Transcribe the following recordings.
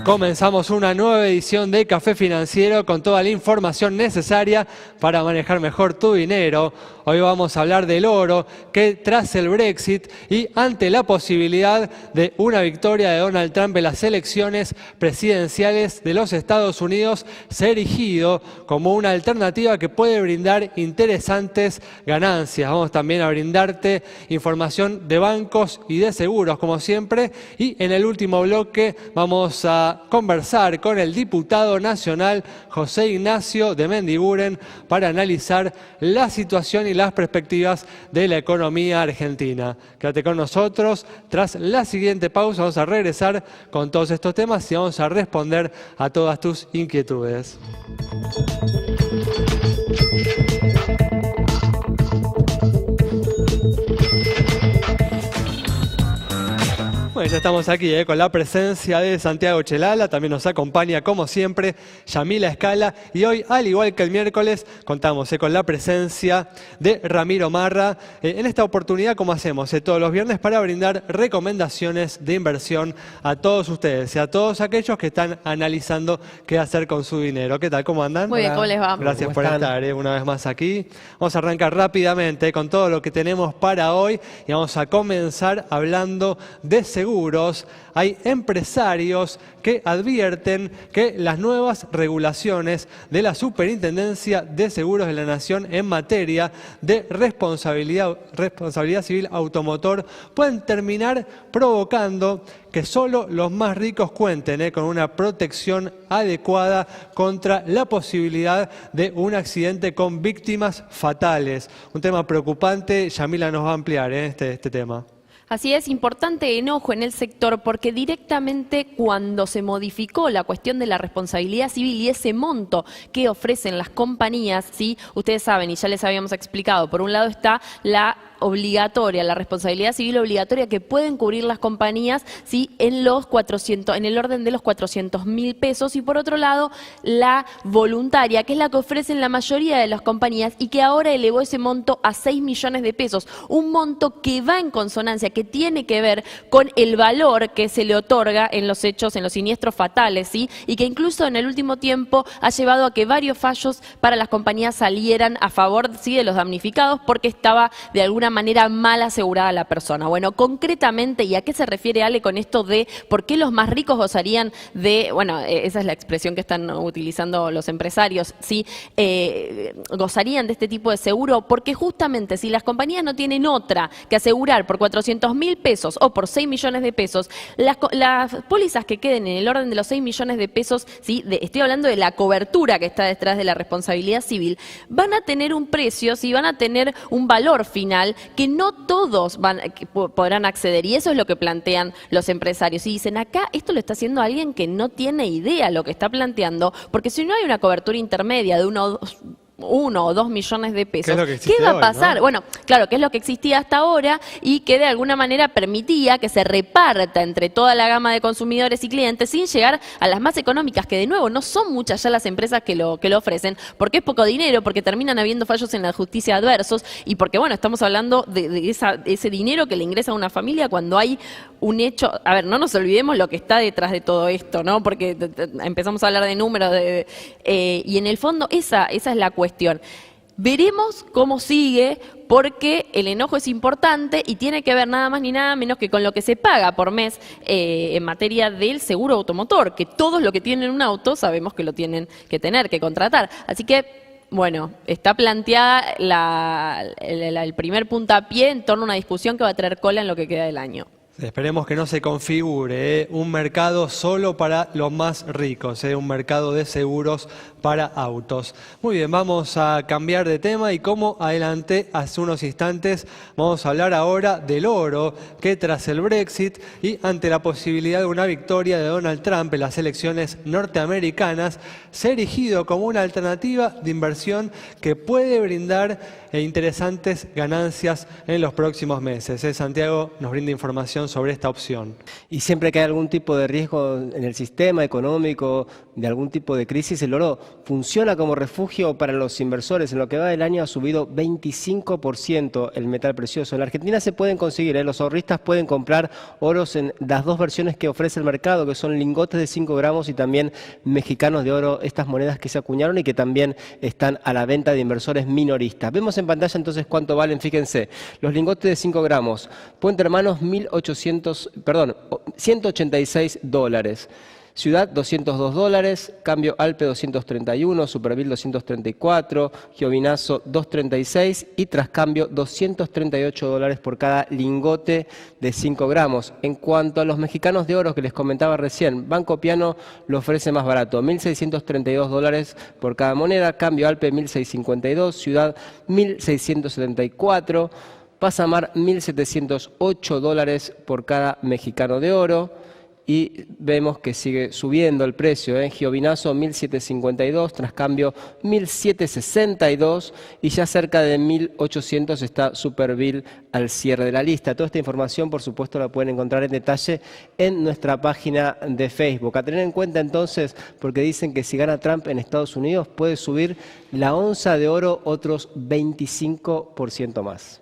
Comenzamos una nueva edición de Café Financiero con toda la información necesaria para manejar mejor tu dinero. Hoy vamos a hablar del oro, que tras el Brexit y ante la posibilidad de una victoria de Donald Trump en las elecciones presidenciales de los Estados Unidos, se ha erigido como una alternativa que puede brindar interesantes ganancias. Vamos también a brindarte información de bancos y de seguros, como siempre. Y en el último bloque vamos a conversar con el diputado nacional José Ignacio de Mendiguren para analizar la situación y las perspectivas de la economía argentina. Quédate con nosotros. Tras la siguiente pausa vamos a regresar con todos estos temas y vamos a responder a todas tus inquietudes. Bueno, ya estamos aquí con la presencia de Santiago Chelala, también nos acompaña como siempre Yamila Escala y hoy, al igual que el miércoles, contamos con la presencia de Ramiro Marra. En esta oportunidad, como hacemos todos los viernes, para brindar recomendaciones de inversión a todos ustedes y a todos aquellos que están analizando qué hacer con su dinero. ¿Qué tal? ¿Cómo andan? Muy bien, ¿cómo les va? Gracias por estar una vez más aquí. Vamos a arrancar rápidamente con todo lo que tenemos para hoy y vamos a comenzar hablando de seguros. Hay empresarios que advierten que las nuevas regulaciones de la Superintendencia de Seguros de la Nación en materia de responsabilidad civil automotor pueden terminar provocando que solo los más ricos cuenten con una protección adecuada contra la posibilidad de un accidente con víctimas fatales. Un tema preocupante. Yamila nos va a ampliar este tema. Así es, importante enojo en el sector porque directamente cuando se modificó la cuestión de la responsabilidad civil y ese monto que ofrecen las compañías, ¿sí? Ustedes saben y ya les habíamos explicado, por un lado está la responsabilidad civil obligatoria que pueden cubrir las compañías, ¿sí? en el orden de los 400.000 pesos, y por otro lado la voluntaria, que es la que ofrecen la mayoría de las compañías y que ahora elevó ese monto a 6 millones de pesos, un monto que va en consonancia, que tiene que ver con el valor que se le otorga en los hechos, en los siniestros fatales, ¿sí? y que incluso en el último tiempo ha llevado a que varios fallos para las compañías salieran a favor, ¿sí? de los damnificados porque estaba de alguna manera mal asegurada la persona. Bueno, concretamente, ¿y a qué se refiere Ale con esto de por qué los más ricos gozarían de, bueno, esa es la expresión que están utilizando los empresarios, ¿sí? Gozarían de este tipo de seguro? Porque justamente si las compañías no tienen otra que asegurar por 400.000 pesos o por 6 millones de pesos, las pólizas que queden en el orden de los 6 millones de pesos, ¿sí? Estoy hablando de la cobertura que está detrás de la responsabilidad civil, van a tener un precio, ¿sí? van a tener un valor final que no todos podrán acceder, y eso es lo que plantean los empresarios. Y dicen, acá esto lo está haciendo alguien que no tiene idea lo que está planteando, porque si no hay una cobertura intermedia de 1 o 2 millones de pesos, ¿qué va a pasar? ¿No? Bueno, claro, que es lo que existía hasta ahora y que de alguna manera permitía que se reparta entre toda la gama de consumidores y clientes sin llegar a las más económicas, que de nuevo no son muchas ya las empresas que lo ofrecen, porque es poco dinero, porque terminan habiendo fallos en la justicia adversos y porque, bueno, estamos hablando de ese dinero que le ingresa a una familia cuando hay un hecho. A ver, no nos olvidemos lo que está detrás de todo esto, ¿no? Porque empezamos a hablar de números y en el fondo esa es la cuestión. Veremos cómo sigue, porque el enojo es importante y tiene que ver nada más ni nada menos que con lo que se paga por mes en materia del seguro automotor, que todos los que tienen un auto sabemos que lo tienen que tener, que contratar. Así que, bueno, está planteada el primer puntapié en torno a una discusión que va a traer cola en lo que queda del año. Esperemos que no se configure un mercado solo para los más ricos, un mercado de seguros para autos. Muy bien, vamos a cambiar de tema y como adelanté hace unos instantes, vamos a hablar ahora del oro, que tras el Brexit y ante la posibilidad de una victoria de Donald Trump en las elecciones norteamericanas, se ha erigido como una alternativa de inversión que puede brindar interesantes ganancias en los próximos meses. Santiago nos brinda información sobre esta opción. Y siempre que hay algún tipo de riesgo en el sistema económico, de algún tipo de crisis, el oro funciona como refugio para los inversores. En lo que va del año ha subido 25% el metal precioso. En la Argentina se pueden conseguir, los ahorristas pueden comprar oros en las dos versiones que ofrece el mercado, que son lingotes de 5 gramos y también mexicanos de oro, estas monedas que se acuñaron y que también están a la venta de inversores minoristas. Vemos en pantalla entonces cuánto valen, fíjense, los lingotes de 5 gramos, Puente Hermanos $186, Ciudad $202, Cambio Alpe 231, Superville 234, Giovinazo 236 y Trascambio $238 por cada lingote de 5 gramos. En cuanto a los mexicanos de oro que les comentaba recién, Banco Piano lo ofrece más barato, $1.632 por cada moneda, Cambio Alpe $1.652, Ciudad $1.674, Pasamar $1.708 por cada mexicano de oro. Y vemos que sigue subiendo el precio, Giovinazo $1.752, Trascambio $1.762 y ya cerca de $1.800 está Superville al cierre de la lista. Toda esta información, por supuesto, la pueden encontrar en detalle en nuestra página de Facebook. A tener en cuenta entonces, porque dicen que si gana Trump en Estados Unidos puede subir la onza de oro otros 25% más.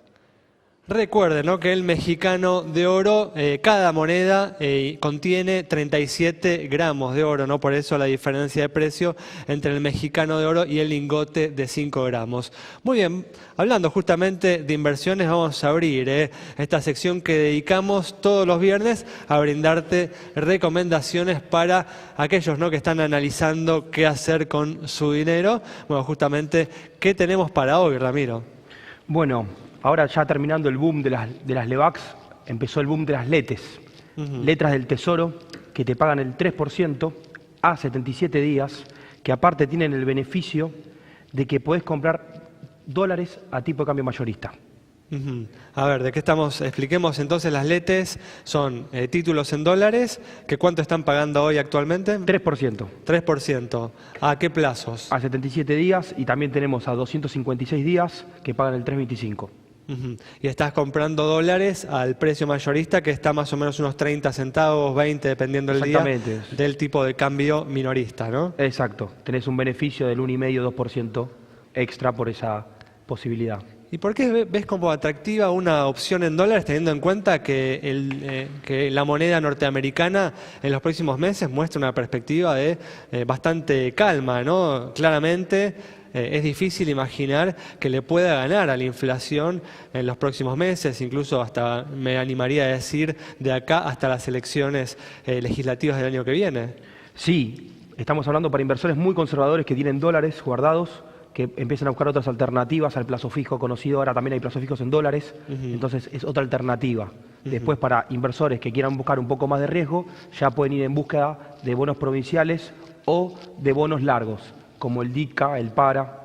Recuerden, ¿no?, que el mexicano de oro, cada moneda contiene 37 gramos de oro, ¿no? Por eso la diferencia de precio entre el mexicano de oro y el lingote de 5 gramos. Muy bien, hablando justamente de inversiones, vamos a abrir esta sección que dedicamos todos los viernes a brindarte recomendaciones para aquellos, ¿no?, que están analizando qué hacer con su dinero. Bueno, justamente, ¿qué tenemos para hoy, Ramiro? Bueno, ahora ya terminando el boom de las LEVAX, empezó el boom de las LETES, letras del tesoro que te pagan el 3% a 77 días, que aparte tienen el beneficio de que podés comprar dólares a tipo de cambio mayorista. A ver, ¿de qué estamos? Expliquemos entonces. Las LETES son títulos en dólares, que ¿cuánto están pagando hoy actualmente? 3%. 3%. ¿A qué plazos? A 77 días y también tenemos a 256 días que pagan el 3.25. Y estás comprando dólares al precio mayorista, que está más o menos unos 30 centavos, 20, dependiendo del día, del tipo de cambio minorista, ¿no? Exacto. Tenés un beneficio del 1,5-2% extra por esa posibilidad. ¿Y por qué ves como atractiva una opción en dólares, teniendo en cuenta que la moneda norteamericana en los próximos meses muestra una perspectiva de bastante calma, ¿no? Claramente es difícil imaginar que le pueda ganar a la inflación en los próximos meses, incluso hasta, me animaría a decir, de acá hasta las elecciones legislativas del año que viene. Sí, estamos hablando para inversores muy conservadores que tienen dólares guardados, que empiezan a buscar otras alternativas al plazo fijo conocido. Ahora también hay plazos fijos en dólares, entonces es otra alternativa. Después, para inversores que quieran buscar un poco más de riesgo, ya pueden ir en búsqueda de bonos provinciales o de bonos largos, como el DICA, el PARA.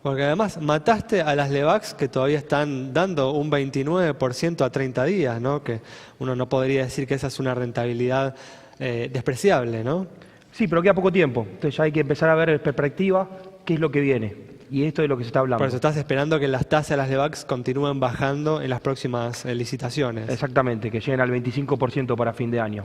Porque además mataste a las LEVAX, que todavía están dando un 29% a 30 días, ¿no? Que uno no podría decir que esa es una rentabilidad despreciable, ¿no? Sí, pero queda poco tiempo. Entonces ya hay que empezar a ver en perspectiva qué es lo que viene. Y esto es de lo que se está hablando. Por eso estás esperando que las tasas de las LEVAX continúen bajando en las próximas licitaciones. Exactamente, que lleguen al 25% para fin de año.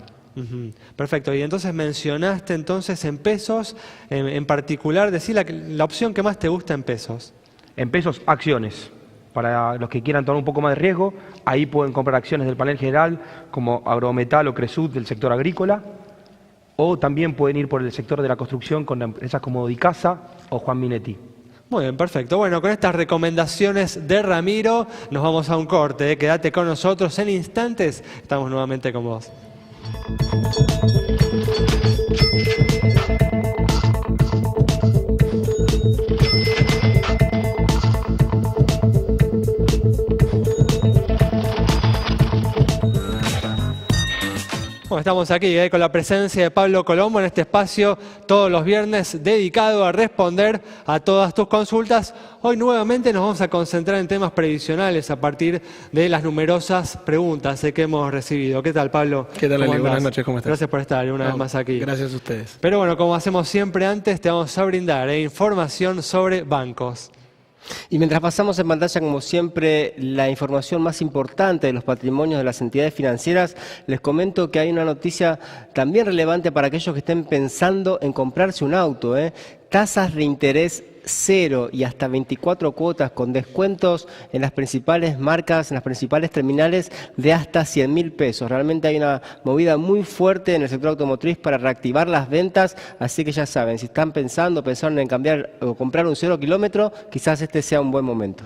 Perfecto. Y entonces mencionaste entonces en pesos, en particular, decir la opción que más te gusta en pesos. En pesos, acciones. Para los que quieran tomar un poco más de riesgo, ahí pueden comprar acciones del panel general, como Agrometal o Cresud del sector agrícola, o también pueden ir por el sector de la construcción con empresas como Dicasa o Juan Minetti. Muy bien, perfecto. Bueno, con estas recomendaciones de Ramiro, nos vamos a un corte. Quédate con nosotros en instantes. Estamos nuevamente con vos. Bueno, estamos aquí con la presencia de Pablo Colombo en este espacio todos los viernes dedicado a responder a todas tus consultas. Hoy nuevamente nos vamos a concentrar en temas previsionales a partir de las numerosas preguntas que hemos recibido. ¿Qué tal, Pablo? ¿Qué tal, Eli? Buenas noches, ¿cómo estás? Gracias por estar una vez más aquí. Gracias a ustedes. Pero bueno, como hacemos siempre antes, te vamos a brindar información sobre bancos. Y mientras pasamos en pantalla, como siempre, la información más importante de los patrimonios de las entidades financieras, les comento que hay una noticia también relevante para aquellos que estén pensando en comprarse un auto. Tasas de interés 0 y hasta 24 cuotas con descuentos en las principales marcas, en las principales terminales de hasta 100.000 pesos. Realmente hay una movida muy fuerte en el sector automotriz para reactivar las ventas, así que ya saben, si están pensaron en cambiar o comprar un 0 kilómetro, quizás este sea un buen momento.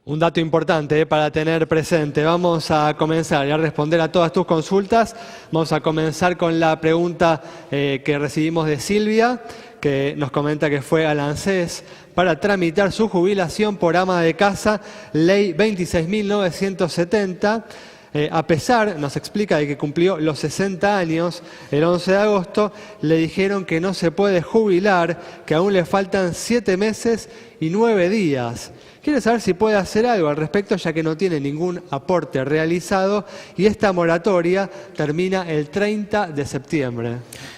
Un dato importante para tener presente. Vamos a comenzar a responder a todas tus consultas. Vamos a comenzar con la pregunta que recibimos de Silvia, que nos comenta que fue al ANSES para tramitar su jubilación por ama de casa, ley 26.970. A pesar, nos explica, de que cumplió los 60 años, el 11 de agosto, le dijeron que no se puede jubilar, que aún le faltan 7 meses y 9 días. Quiere saber si puede hacer algo al respecto, ya que no tiene ningún aporte realizado y esta moratoria termina el 30 de septiembre.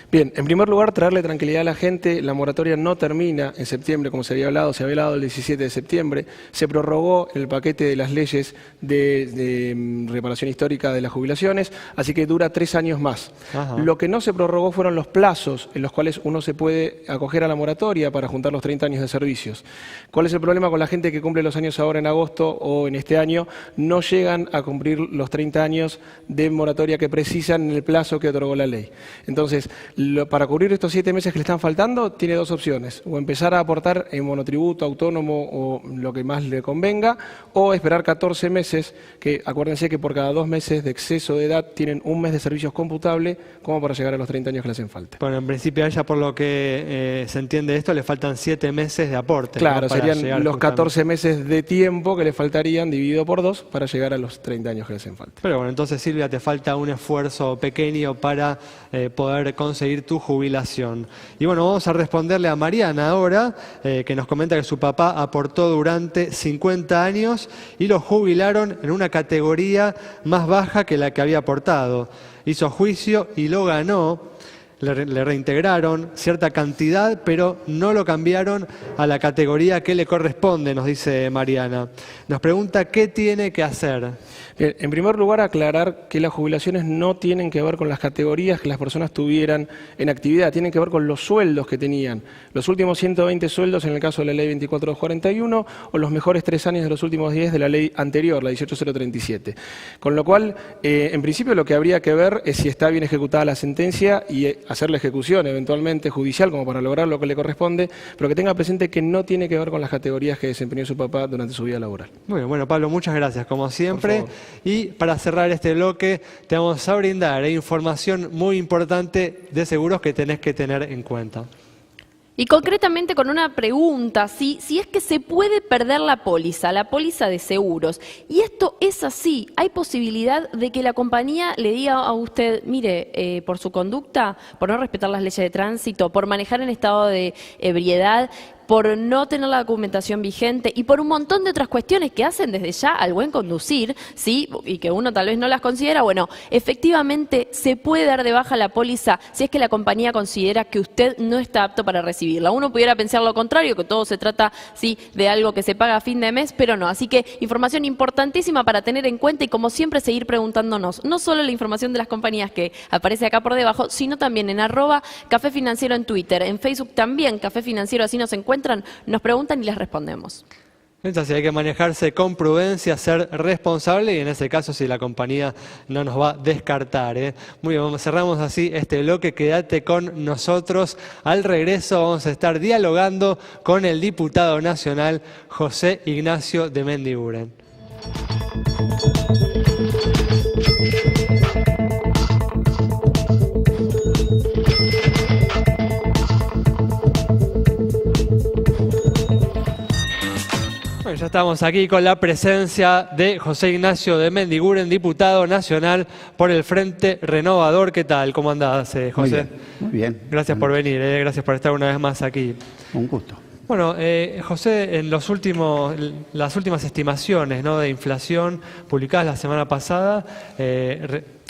Bien, en primer lugar, traerle tranquilidad a la gente. La moratoria no termina en septiembre, como se había hablado el 17 de septiembre. Se prorrogó el paquete de las leyes de reparación histórica de las jubilaciones, así que dura 3 años más. Ajá. Lo que no se prorrogó fueron los plazos en los cuales uno se puede acoger a la moratoria para juntar los 30 años de servicios. ¿Cuál es el problema con la gente que cumple los años ahora en agosto o en este año? No llegan a cumplir los 30 años de moratoria que precisan en el plazo que otorgó la ley. Entonces, para cubrir estos 7 meses que le están faltando, tiene 2 opciones: o empezar a aportar en monotributo, autónomo o lo que más le convenga, o esperar 14 meses, que acuérdense que por cada 2 meses de exceso de edad tienen 1 mes de servicios computable como para llegar a los 30 años que le hacen falta. Bueno, en principio a ella, por lo que se entiende de esto, le faltan 7 meses de aporte. Claro, ¿no? serían los 14 meses de tiempo que le faltarían dividido por 2 para llegar a los 30 años que le hacen falta. Pero bueno, entonces Silvia, te falta un esfuerzo pequeño para poder conseguir tu jubilación. Y bueno, vamos a responderle a Mariana ahora, que nos comenta que su papá aportó durante 50 años y lo jubilaron en una categoría más baja que la que había aportado. Hizo juicio y lo ganó. Le reintegraron cierta cantidad, pero no lo cambiaron a la categoría que le corresponde, nos dice Mariana. Nos pregunta qué tiene que hacer. Bien, en primer lugar, aclarar que las jubilaciones no tienen que ver con las categorías que las personas tuvieran en actividad, tienen que ver con los sueldos que tenían. Los últimos 120 sueldos en el caso de la ley 24241 o los mejores 3 años de los últimos 10 de la ley anterior, la 18037. Con lo cual, en principio lo que habría que ver es si está bien ejecutada la sentencia y hacer la ejecución eventualmente judicial como para lograr lo que le corresponde, pero que tenga presente que no tiene que ver con las categorías que desempeñó su papá durante su vida laboral. Bueno, Pablo, muchas gracias, como siempre. Y para cerrar este bloque, te vamos a brindar información muy importante de seguros que tenés que tener en cuenta. Y concretamente con una pregunta, si es que se puede perder la póliza de seguros. Y esto es así, hay posibilidad de que la compañía le diga a usted, mire, por su conducta, por no respetar las leyes de tránsito, por manejar en estado de ebriedad, por no tener la documentación vigente y por un montón de otras cuestiones que hacen desde ya al buen conducir, ¿sí? Y que uno tal vez no las considera, bueno, efectivamente se puede dar de baja la póliza si es que la compañía considera que usted no está apto para recibirla. Uno pudiera pensar lo contrario, que todo se trata, sí, de algo que se paga a fin de mes, pero no. Así que información importantísima para tener en cuenta y como siempre seguir preguntándonos, no solo la información de las compañías que aparece acá por debajo, sino también en @Café Financiero en Twitter, en Facebook también, Café Financiero, así nos encuentran. Nos preguntan y les respondemos. Entonces hay que manejarse con prudencia, ser responsable y en ese caso si la compañía no nos va a descartar. Muy bien, cerramos así este bloque, quédate con nosotros. Al regreso vamos a estar dialogando con el diputado nacional José Ignacio de Mendiguren. Ya estamos aquí con la presencia de José Ignacio de Mendiguren, diputado nacional por el Frente Renovador. ¿Qué tal? ¿Cómo andás, José? Muy bien. Gracias por venir, gracias por estar una vez más aquí. Un gusto. Bueno, José, en las últimas estimaciones, ¿no?, de inflación publicadas la semana pasada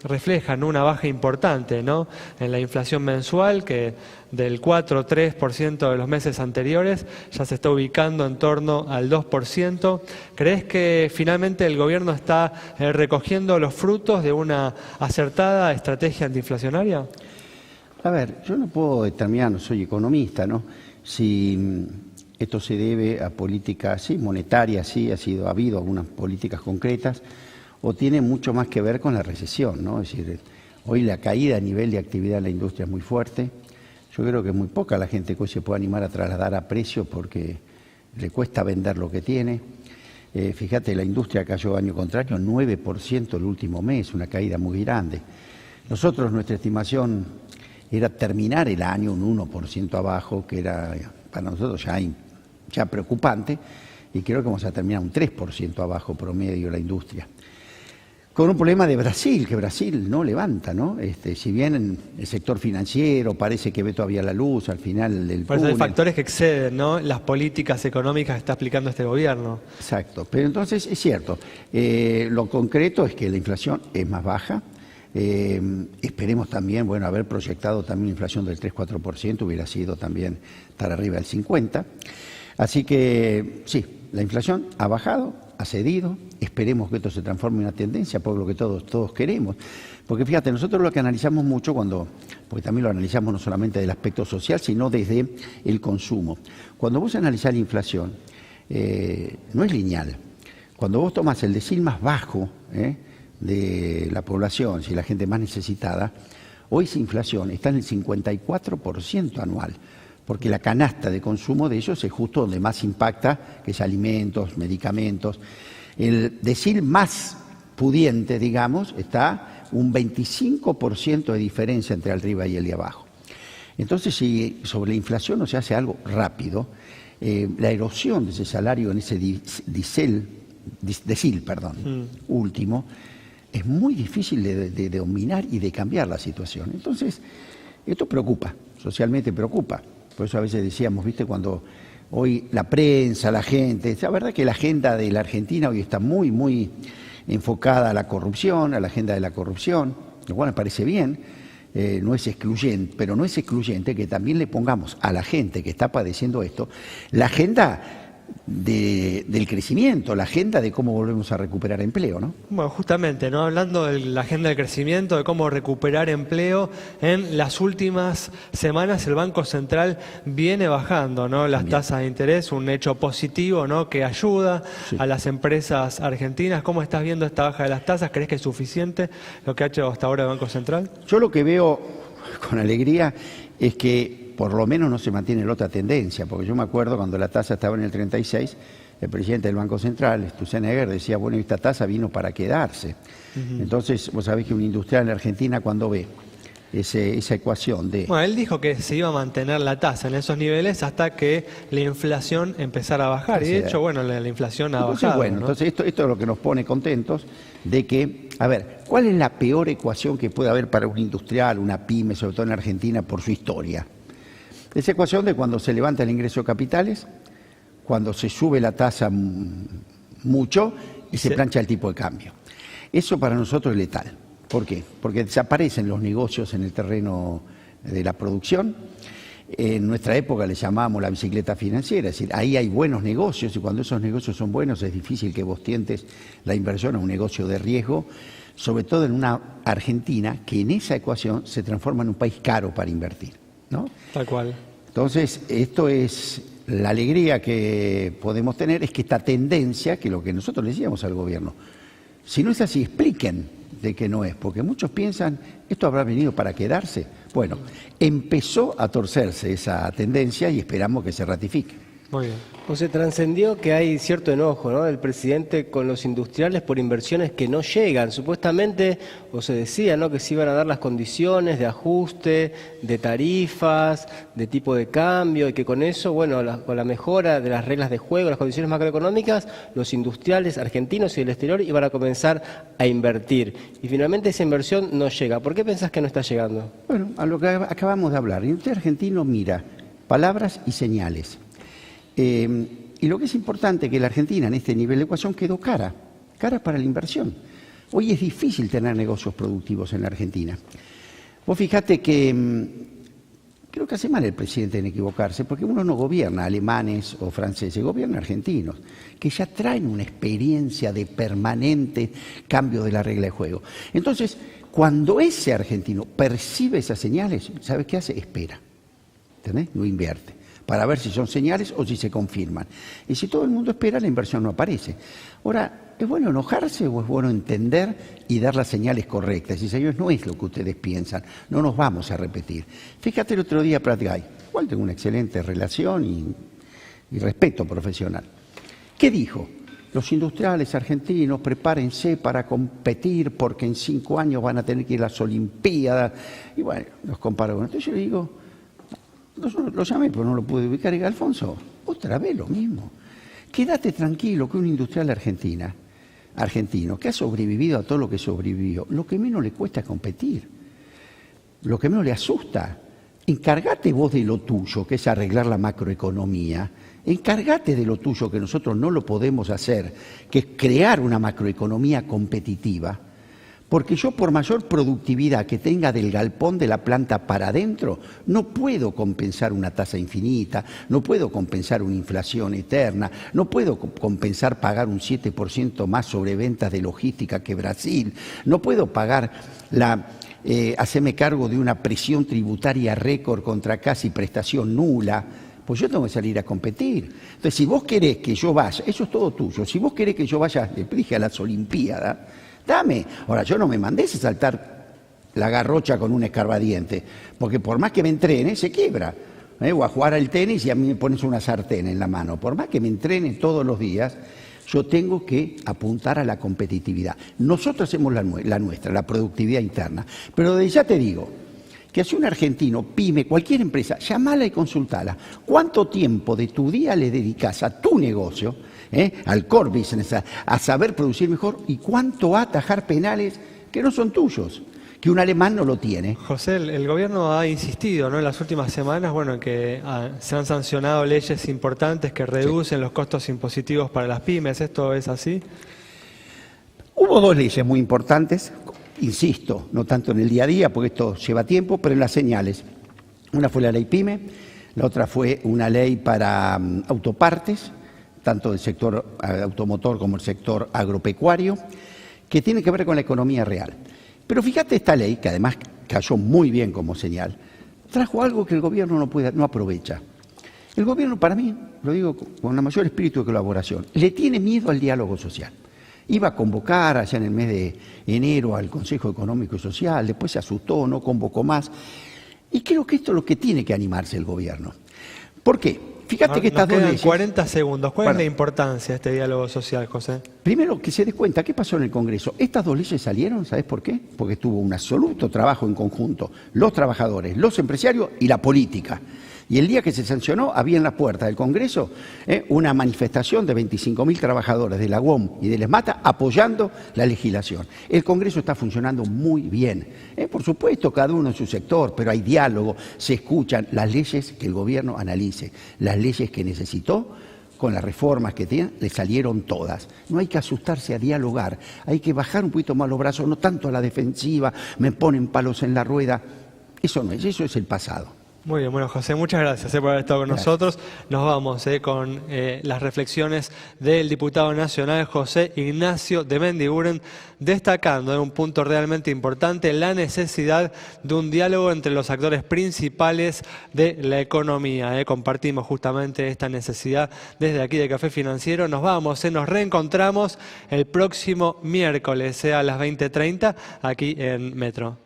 reflejan una baja importante, ¿no?, en la inflación mensual, que del 4-3% de los meses anteriores ya se está ubicando en torno al 2%. ¿Crees que finalmente el gobierno está recogiendo los frutos de una acertada estrategia antiinflacionaria? A ver, yo no puedo determinar, no soy economista, ¿no?, si esto se debe a políticas, sí, monetarias, sí, ha habido algunas políticas concretas, o tiene mucho más que ver con la recesión, ¿no? Es decir, hoy la caída a nivel de actividad en la industria es muy fuerte. Yo creo que es muy poca la gente que hoy se puede animar a trasladar a precio porque le cuesta vender lo que tiene. Fíjate, la industria cayó año contrario 9% el último mes, una caída muy grande. Nosotros, nuestra estimación era terminar el año un 1% abajo, que era para nosotros ya preocupante, y creo que vamos a terminar un 3% abajo promedio la industria. Con un problema de Brasil, que Brasil no levanta, ¿no? Si bien el sector financiero parece que ve todavía la luz al final del Por eso hay túnel. factores que exceden, ¿no?, las políticas económicas que está aplicando este gobierno. Exacto, pero entonces es cierto, lo concreto es que la inflación es más baja. Esperemos también, bueno, haber proyectado también una inflación del 3-4%, hubiera sido también estar arriba del 50%. Así que sí, la inflación ha bajado, ha cedido. Esperemos que esto se transforme en una tendencia, por lo que todos queremos. Porque fíjate, nosotros lo que analizamos mucho porque también lo analizamos no solamente del aspecto social, sino desde el consumo. Cuando vos analizás la inflación, no es lineal. Cuando vos tomás el decil más bajo de la población, si la gente más necesitada, hoy esa inflación está en el 54% anual. Porque la canasta de consumo de ellos es justo donde más impacta, que es alimentos, medicamentos. El decil más pudiente, digamos, está un 25% de diferencia entre el arriba y el de abajo. Entonces, si sobre la inflación no se hace algo rápido, la erosión de ese salario en ese decil último, es muy difícil de dominar y de cambiar la situación. Entonces, esto preocupa, socialmente preocupa. Por eso a veces decíamos, viste, cuando hoy la prensa, la gente, la verdad que la agenda de la Argentina hoy está muy, muy enfocada a la corrupción, a la agenda de la corrupción, lo cual me parece bien, no es excluyente, pero no es excluyente que también le pongamos a la gente que está padeciendo esto la agenda del crecimiento, la agenda de cómo volvemos a recuperar empleo, ¿no? Bueno, justamente, ¿no?, hablando de la agenda del crecimiento, de cómo recuperar empleo, en las últimas semanas el Banco Central viene bajando, ¿no?, las tasas de interés, un hecho positivo, ¿no?, que ayuda a las empresas argentinas. ¿Cómo estás viendo esta baja de las tasas? ¿Crees que es suficiente lo que ha hecho hasta ahora el Banco Central? Yo lo que veo con alegría es que por lo menos no se mantiene la otra tendencia, porque yo me acuerdo cuando la tasa estaba en el 36, el presidente del Banco Central, Sturzenegger, decía, bueno, esta tasa vino para quedarse. Entonces, vos sabés que un industrial en Argentina cuando ve esa ecuación de... Bueno, él dijo que se iba a mantener la tasa en esos niveles hasta que la inflación empezara a bajar. Y de hecho, bueno, la inflación ha bajado. Bueno, ¿no? entonces esto es lo que nos pone contentos de que, a ver, ¿cuál es la peor ecuación que puede haber para un industrial, una pyme, sobre todo en Argentina, por su historia? Esa ecuación de cuando se levanta el ingreso de capitales, cuando se sube la tasa mucho y se plancha el tipo de cambio. Eso para nosotros es letal. ¿Por qué? Porque desaparecen los negocios en el terreno de la producción. En nuestra época le llamábamos la bicicleta financiera, es decir, ahí hay buenos negocios y cuando esos negocios son buenos es difícil que vos tientes la inversión a un negocio de riesgo, sobre todo en una Argentina que en esa ecuación se transforma en un país caro para invertir, ¿no? Tal cual. Entonces, esto es la alegría que podemos tener, es que esta tendencia, que lo que nosotros le decíamos al gobierno, si no es así, expliquen de que no es, porque muchos piensan, ¿esto habrá venido para quedarse? Bueno, empezó a torcerse esa tendencia y esperamos que se ratifique. Muy bien. José, trascendió que hay cierto enojo, ¿no?, del presidente con los industriales por inversiones que no llegan. Supuestamente, o se decía, ¿no?, que se iban a dar las condiciones de ajuste, de tarifas, de tipo de cambio, y que con eso, bueno, con la mejora de las reglas de juego, las condiciones macroeconómicas, los industriales argentinos y del exterior iban a comenzar a invertir. Y finalmente esa inversión no llega. ¿Por qué pensás que no está llegando? Bueno, a lo que acabamos de hablar. El industrial argentino mira palabras y señales. Y lo que es importante es que la Argentina en este nivel de ecuación quedó cara para la inversión. Hoy es difícil tener negocios productivos en la Argentina. Vos fijate que creo que hace mal el presidente en equivocarse, porque uno no gobierna alemanes o franceses, gobierna argentinos, que ya traen una experiencia de permanente cambio de la regla de juego. Entonces, cuando ese argentino percibe esas señales, ¿sabes qué hace? Espera, ¿entendés? No invierte, para ver si son señales o si se confirman. Y si todo el mundo espera, la inversión no aparece. Ahora, ¿es bueno enojarse o es bueno entender y dar las señales correctas? Y señores, no es lo que ustedes piensan, no nos vamos a repetir. Fíjate el otro día Prat Gay, igual tengo una excelente relación y respeto profesional. ¿Qué dijo? Los industriales argentinos prepárense para competir porque en 5 años van a tener que ir a las Olimpiadas. Y bueno, los comparó. Entonces yo le digo, lo llamé, pero no lo pude ubicar. Y digo, Alfonso, otra vez lo mismo. Quédate tranquilo que un industrial argentino que ha sobrevivido a todo lo que sobrevivió, lo que menos le cuesta es competir, lo que menos le asusta. Encárgate vos de lo tuyo, que es arreglar la macroeconomía. Encárgate de lo tuyo, que nosotros no lo podemos hacer, que es crear una macroeconomía competitiva. Porque yo, por mayor productividad que tenga del galpón de la planta para adentro, no puedo compensar una tasa infinita, no puedo compensar una inflación eterna, no puedo compensar pagar un 7% más sobre ventas de logística que Brasil, no puedo pagar hacerme cargo de una presión tributaria récord contra casi prestación nula. Pues yo tengo que salir a competir. Entonces, si vos querés que yo vaya, eso es todo tuyo, si vos querés que yo vaya, le dije, a las Olimpiadas, dame. Ahora, yo no me mandés a saltar la garrocha con un escarbadiente, porque por más que me entrene, se quiebra. O a jugar al tenis y a mí me pones una sartén en la mano. Por más que me entrene todos los días, yo tengo que apuntar a la competitividad. Nosotros hacemos la nuestra, la productividad interna. Pero ya te digo, que si un argentino, pyme, cualquier empresa, llamala y consultala. ¿Cuánto tiempo de tu día le dedicas a tu negocio, al core business, a saber producir mejor? ¿Y cuánto a atajar penales que no son tuyos? Que un alemán no lo tiene. José, el gobierno ha insistido, ¿no?, en las últimas semanas, en que se han sancionado leyes importantes que reducen los costos impositivos para las pymes. ¿Esto es así? Hubo 2 leyes muy importantes. Insisto, no tanto en el día a día, porque esto lleva tiempo, pero en las señales. Una fue la ley PYME, la otra fue una ley para autopartes, tanto del sector automotor como el sector agropecuario, que tiene que ver con la economía real. Pero fíjate, esta ley, que además cayó muy bien como señal, trajo algo que el gobierno no aprovecha. El gobierno, para mí, lo digo con el mayor espíritu de colaboración, le tiene miedo al diálogo social. Iba a convocar allá en el mes de enero al Consejo Económico y Social, después se asustó, no convocó más. Y creo que esto es lo que tiene que animarse el gobierno. ¿Por qué? Fíjate que estas 2 leyes... 40 segundos. ¿Cuál es la importancia de este diálogo social, José? Primero, que se des cuenta qué pasó en el Congreso. Estas 2 leyes salieron, ¿sabes por qué? Porque tuvo un absoluto trabajo en conjunto, los trabajadores, los empresarios y la política. Y el día que se sancionó, había en la puerta del Congreso una manifestación de 25.000 trabajadores de la UOM y del ESMATA apoyando la legislación. El Congreso está funcionando muy bien. Por supuesto, cada uno en su sector, pero hay diálogo, se escuchan las leyes que el gobierno analice, las leyes que necesitó. Con las reformas que tiene, le salieron todas. No hay que asustarse a dialogar, hay que bajar un poquito más los brazos, no tanto a la defensiva, me ponen palos en la rueda. Eso no es, eso es el pasado. Muy bien, bueno, José, muchas gracias por haber estado con nosotros. Nos vamos con las reflexiones del diputado nacional José Ignacio de Mendiguren, destacando en un punto realmente importante la necesidad de un diálogo entre los actores principales de la economía. Compartimos justamente esta necesidad desde aquí de Café Financiero. Nos vamos, nos reencontramos el próximo miércoles a las 20:30 aquí en Metro.